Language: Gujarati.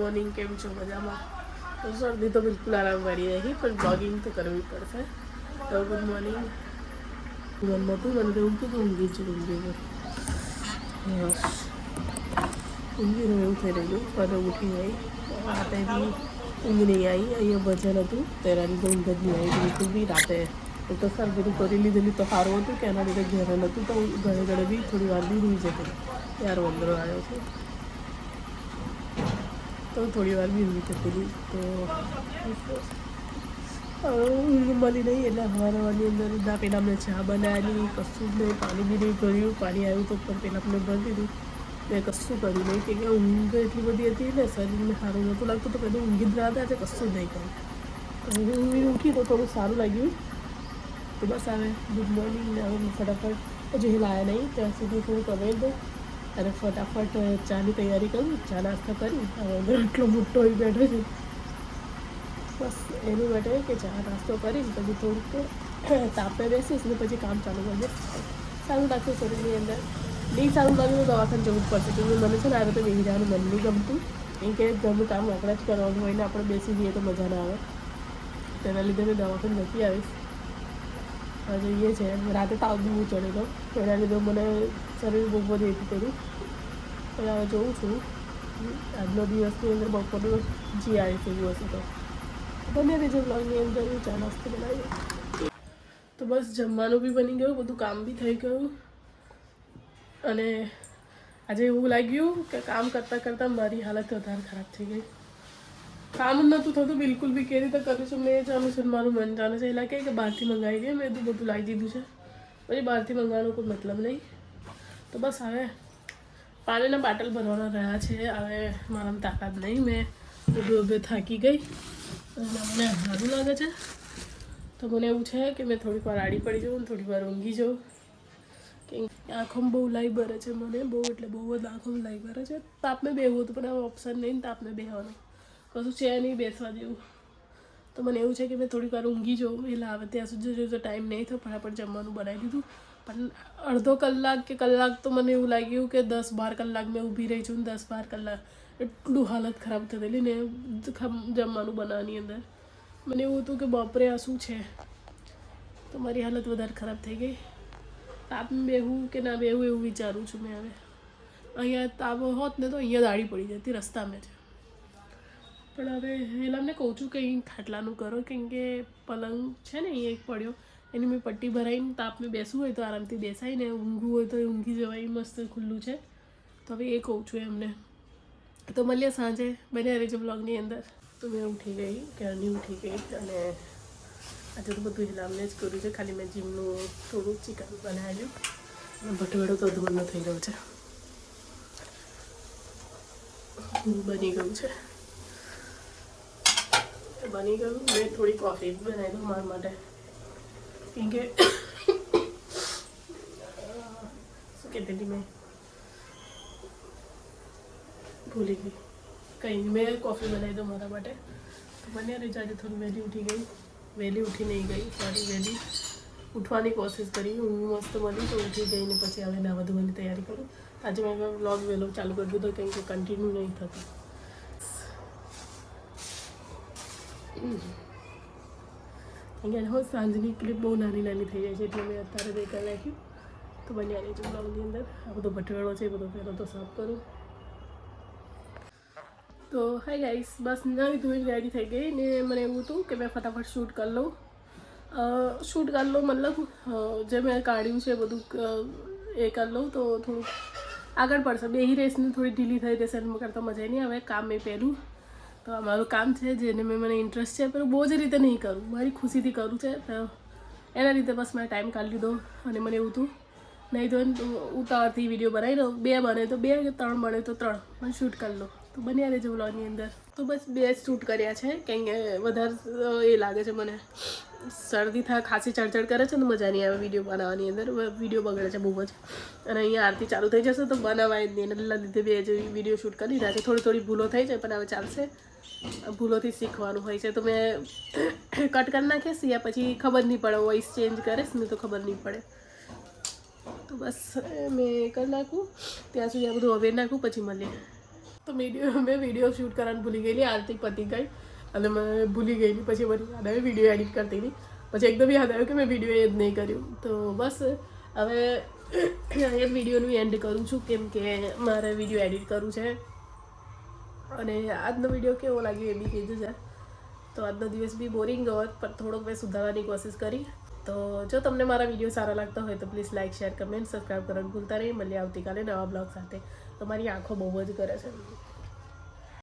મોર્નિંગ, કેમ છો? મજામાં? તો શરદી તો બિલકુલ આરામ કરી નહીં, પણ બ્લોગિંગ તો કરવી પડશે. તો ગુડ મોર્નિંગ. મન નહોતું, મને તો ઊંઘી જ ઊંઘી રહ્યું એવું થઈ રહેલું. પણ ઉઠી ગઈ. રાતે બી ઊંઘ નહીં આવી. અહીંયા ભજન હતું તો એના લીધે ઊંઘ જ નહીં આવી બિલકુલ બી રાતે. તો સર બધું કરી લીધેલું તો સારું હતું કે એના લીધે ઘેર નહોતું તો ઘરે ઘરે બી થોડી વાર બી હોઈ જતી. યાર વાંદરો આવ્યો છે તો થોડી વાર બી ઊંઘી જતી હતી. તો ઊંઘ મળી નહીં એટલે હવારની અંદર ના પહેલાં અમને ચા બનાવેલી, કશું જ નહીં, પાણી બી નહીં ભર્યું. પાણી આવ્યું તો પણ પહેલાં અમને ભરી દીધું. મેં કશું કર્યું નહીં કે ઊંઘ એટલી બધી હતી ને શરીરને સારું નહોતું લાગતું તો કદી ઊંઘી જ ના હતા. આજે કશું જ નહીં કર્યું. તો ઊંઘી ઉઠી તો થોડું સારું લાગ્યું. તો બસ આવે ગુડ મોર્નિંગ ને હવે ફટાફટ હજી લાયા નહીં ત્યાં સુધી થોડું કમાઈ દઉં અને ફટાફટ ચાની તૈયારી કરું. ચા નાસ્તો કરી હવે એટલો મોટો હોય બેઠો છે બસ એનું માટે કે ચા નાસ્તો કરીને પછી થોડુંક તાપે બેસીશ ને પછી કામ ચાલુ કરી દઈશ. સારું લાગશે શરીરની અંદર. નહીં સારું લાગ્યું તો દવાખાને જવું જ પડશે. કેમ કે મને છે ને આ રીતે બેસી જવાનું મન નહીં ગમતું. કેમ કે ઘરનું કામ આપણે જ કરવાનું હોય ને આપણે બેસી જઈએ તો મજા ના આવે. તેના લીધે મેં દવાખાને નથી આવીશ. જોઈએ છે રાતે તાવ બી હું ચડેલો તો એના લીધે મને શરીર બહુ બધું એટલું કર્યું. પણ હવે જોઉં છું આજનો દિવસની અંદર બપોરનો જી આવીશ એવું હશે તો બને બીજો બ્લોગની અંદર હું ચા નાસ્તો બનાવી. તો બસ જમવાનું બી બની ગયું, બધું કામ બી થઈ ગયું. અને આજે એવું લાગ્યું કે કામ કરતાં કરતાં મારી હાલત વધારે ખરાબ થઈ ગઈ. કામ નહોતું થતું બિલકુલ બી. કેવી રીતે કરું છું મેં ચાલુ છે, મારું મન ચાલે છે. એટલે કે બહારથી મંગાવી દઈએ. મેં બધું લાવી દીધું છે પછી બહારથી મંગાવવાનો કોઈ મતલબ નહીં. તો બસ હવે પાણીના બાટલ ભરવાના રહ્યા છે. હવે મારામાં તાકાત નહીં. મેં ઊભે થાકી ગઈ અને મને સારું લાગે છે. તો મને એવું છે કે મેં થોડીક વાર આડી પડી જાઉં, થોડીક વાર ઊંઘી જાઉં. કે આંખોમાં બહુ લાઈ ભરે છે મને, બહુ એટલે બહુ જ આંખોમાં લાઈ ભરે છે. તાપને બેહવું હતું પણ હવે ઓપ્શન નહીં ને તાપને બેહવાનું, કશું છે નહીં બેસવા જેવું. તો મને એવું છે કે મેં થોડીક વાર ઊંઘી જાઉં. એટલે આવે ત્યાં સુધી જો ટાઈમ નહીં થયો ફટાફટ જમવાનું બનાવી દીધું. પણ અડધો કલાક કે કલાક તો મને એવું લાગ્યું કે 10-12 કલાક મેં ઊભી રહી છું. 10-12 કલાક એટલું હાલત ખરાબ થયેલી ને જમવાનું બનાવવાની અંદર. મને એવું હતું કે બાપરે આ શું છે. તો મારી હાલત વધારે ખરાબ થઈ ગઈ. તાપમાં બેહું કે ના બેહું એવું વિચારું છું મેં હવે. અહીંયા તાપ હોત ને તો અહીંયા દાડી પડી જતી રસ્તામાં જ. પણ હવે એટલે અમને કહું છું કે અહીં ખાટલાનું કરો. કેમ કે પલંગ છે ને અહીંયા એક પડ્યો એની મેં પટ્ટી ભરાઈને તાપમાં બેસવું હોય તો આરામથી બેસાય ને ઊંઘવું હોય તો ઊંઘી જવાય. મસ્ત ખુલ્લું છે. તો હવે એ કહું છું એમને. તો મળીએ સાંજે બન્યા રહેજો બ્લોગની અંદર. તો મેં ઉઠી ગઈ, ક્યારની ઉઠી ગઈ અને આજે તો બધું હિલામને જ કર્યું છે. ખાલી મેં જીમનું થોડું ચિકન બનાવેલું અને ભટવેડો તો ધોળનો થઈ ગયો છે. બની ગયું છે, બની ગયું. મેં થોડી કોફી બી બનાવી દઉં મારા માટે. કેમ કે શું કહેતી હતી મેં ભૂલી ગઈ. કંઈ મેં કોફી બનાવી દઉં મારા માટે. તો બન્યા રહેજો. આજે થોડી વહેલી ઉઠી ગઈ. વહેલી ઉઠી નહીં ગઈ, સોરી વહેલી ઉઠવાની કોશિશ કરી. ઊંઘ મસ્ત મળી તો ઉઠી ગઈને પછી હવે નાવા ધોવાની તૈયારી કરું. આજે મેં વ્લોગ વહેલો ચાલુ કરી દીધો કેમ કે કન્ટિન્યુ નહીં થતું. કેમ કે સાંજની ક્લિપ બહુ નાની નાની થઈ જાય છે એટલે મેં અત્યારે બે કરી નાખ્યું. તો બન્યા રહેજો બ્લોગની અંદર. આ બધો ભટવેડો છે એ બધો પહેલો તો સાફ કરું. તો હાય ગાઈસ, બસ નાની ધોઈને રેડી થઈ ગઈ ને મને એવું હતું કે મેં ફટાફટ શૂટ કરી લઉં. મતલબ જે મેં કાઢ્યું છે બધું એ કરી લઉં તો થોડુંક આગળ પડશે. બેહી રહીશ ને થોડી ઢીલી થઈ રહેશે એમ કરતાં મજા નહીં આવે. કામ મેં પહેલું તો અમારું કામ છે જેને મને ઇન્ટરેસ્ટ છે પણ બહુ જ રીતે નહીં કરું, મારી ખુશીથી કરું છે. તો એના રીતે બસ મેં ટાઈમ કાઢી લીધો અને મને એવું હતું નહીં તો ઉતાવળથી વિડીયો બનાવી દઉં. 2 બને તો 2 કે 3 બને તો 3 પણ શૂટ કરી લો. તો બન્યા રહેજો વ્લોગની અંદર. તો બસ 2 જ શૂટ કર્યા છે. કેમ કે વધારે એ લાગે છે મને શરદી થાય, ખાંસી ચડચડ કરે છે ને મજા નહીં આવે વિડીયો બનાવવાની અંદર. વિડીયો બગડે છે બહુ જ. અને અહીંયા આરતી ચાલુ થઈ જશે તો બનાવાય જ નહીં. એટલા લીધે 2 જ વિડીયો શૂટ કરી દીધા છે. થોડી ભૂલો થઈ જાય પણ હવે ચાલશે. ભૂલોથી શીખવાનું હોય છે. તો મેં કટ કરી નાખીશ યા પછી ખબર નહીં પડે, વોઇસ ચેન્જ કરીશ ને તો ખબર નહીં પડે. તો બસ મેં કરી નાખું ત્યાં સુધી આ બધું અવેર નાખું પછી મળીએ. તો મેં વિડીયો શૂટ કરવાનું ભૂલી ગયેલી. આરતી પતી ગઈ અને મેં ભૂલી ગયેલી. પછી મને યાદ આવ્યું વિડીયો એડિટ કરતી હતી. પછી એકદમ યાદ આવ્યું કે મેં વિડીયો એ જ નહીં કર્યું. તો બસ હવે એ વિડીયોનું એન્ડ કરું છું, કેમ કે મારે વિડીયો એડિટ કરવું છે. અને આજનો વિડીયો કેવો લાગ્યો એ બી કીધું છે. તો આજનો દિવસ બી બોરિંગ ગયો, પણ થોડોક મેં સુધારવાની કોશિશ કરી. તો જો તમને મારા વિડીયો સારા લાગતા હોય તો please like, share, comment, subscribe કરવાનું ભૂલતા નહીં. મળીએ આવતીકાલે નવા બ્લોગ સાથે. તમારી આંખો બહુ જ કરે છે.